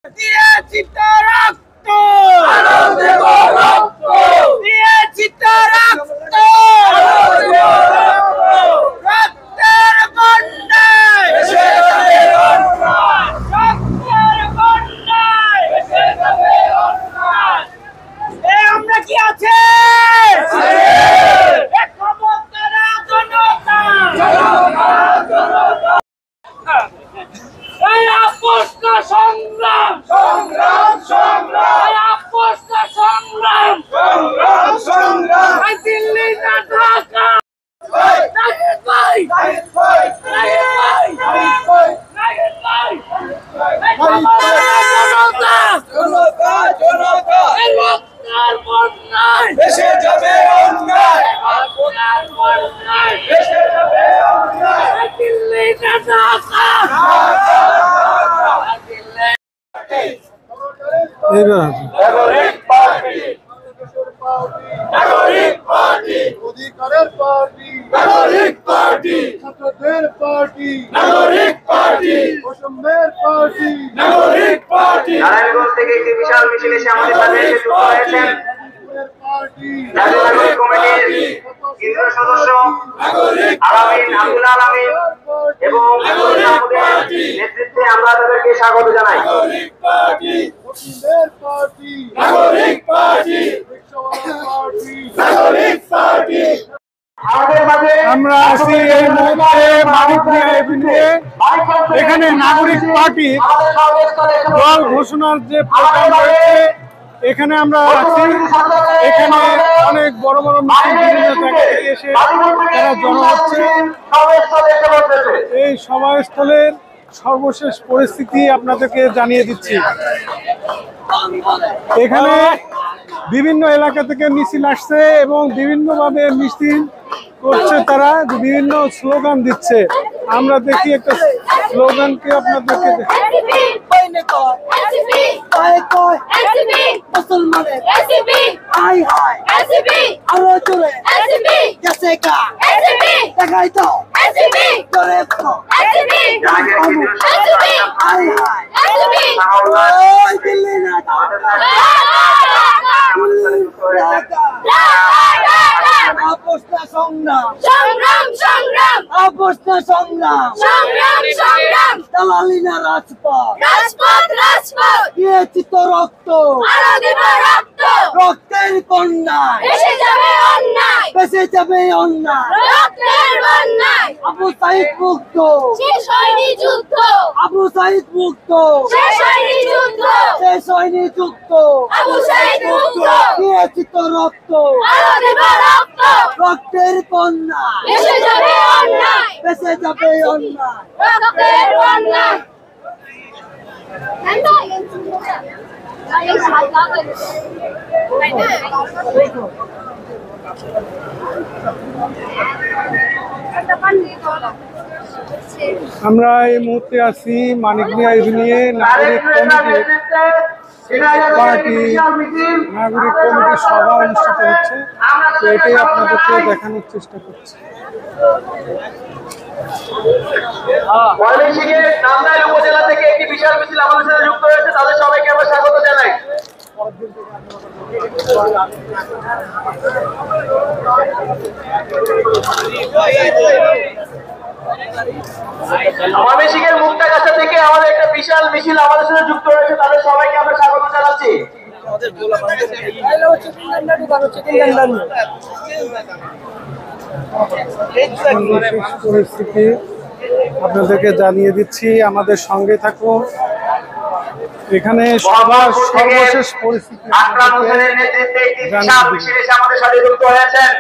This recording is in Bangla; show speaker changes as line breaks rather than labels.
দিয়েছি তো রক্ত, দিয়েছি তো রক্ত, রক্তের বন্যায়, রক্তের বন্যায় আমরা কি আছে? সংগ্রাম সংগ্রাম সংগ্রাম সংগ্রাম সংগ্রাম সংগ্রাম দিল্লি না ঢাকা দেশে যাবে অন্যায়, দেশে যাবে অন্যায়, দিল্লি না ঢাকা। নাগরিক পার্টি, নাগরিক পার্টি, অধিকারের পার্টি, নাগরিক পার্টি, ছাত্রদের পার্টি, নাগরিক পার্টি, বৈষম্যের পার্টি, নাগরিক পার্টি। নারায়ণগঞ্জ থেকে একটি বিশাল মিছিল এসে আমাদের সাথে যুক্ত হয়েছেন জাতীয় নাগরিক কমিটির কেন্দ্রীয় সদস্য আলামিন আব্দুল আলামিন এবং নেতৃত্বে আমরা তাদেরকে স্বাগত জানাই।
আমরা আছি এই মুহূর্তে মানিকমিয়া এভিনিউয়ে। এখানে নাগরিক পার্টি দল ঘোষণার যে প্রোগ্রাম রয়েছে এখানে আমরা আছি। এখানে অনেক বড় বড় মিছিল বিভিন্ন জায়গা থেকে এসে তারা জড়ো হচ্ছে। এই সভাস্থলের সর্বশেষ পরিস্থিতি আপনাদেরকে জানিয়ে দিচ্ছি। এখানে বিভিন্ন এলাকা থেকে মিছিল আসছে এবং বিভিন্নভাবে মিছিল করছে, তারা বিভিন্ন স্লোগান দিচ্ছে। আমরা দেখি একটা স্লোগানকে আপনাদেরকে
সংগ্রাম সংগ্রাম সংগ্রাম সংগ্রাম সংগ্রাম দালালি না রাজপথ রাজপথ রাজপথ দিয়েছি তো রক্ত আরো দেব রক্ত রক্তের কন্যায় বেঁচে যাবে অন্যায় বেঁচে যাবে অন্যায় রক্তের বন্যায় আবু সাইদ মুক্ত শেষ হয়নি যুদ্ধ আবু সাইদ মুক্ত শেষ হয়নি যুদ্ধ শেষ হয়নি যুদ্ধ আবু সাইদ মুক্ত দিয়েছি তো রক্ত আরো দেব রক্ত রক্তের কন্যায় বেঁচে যাবে অন্যায় বেঁচে যাবে অন্যায় রক্তের বন্যায়।
আমরা এই মুহূর্তে আছি মানিকমিয়া এভিনিউয়ে। নাগরিক কমিটির নাগরিক কমিটির সভা অনুষ্ঠিত হচ্ছে, তো এটাই আপনাদেরকে দেখানোর চেষ্টা করছি।
উপজেলা থেকে একটি বিশাল মিছিল আমাদের সাথে যুক্ত হয়েছে, তাদের সবাইকে আমরা স্বাগত জানাই। ময়মনসিংহের মুক্তাগাছা থেকে আমাদের একটা বিশাল মিছিল আমাদের সাথে যুক্ত হয়েছে, তাদের সবাইকে আমরা স্বাগত জানাচ্ছি।
পরিস্থিতি আপনাদেরকে জানিয়ে দিচ্ছি, আমাদের সঙ্গে থাকুন। এখানে সবার সর্বশেষ পরিস্থিতি
নেতৃত্বে একটি বিশাল মিছিল এসে আমাদের সাথে যুক্ত হয়েছেন।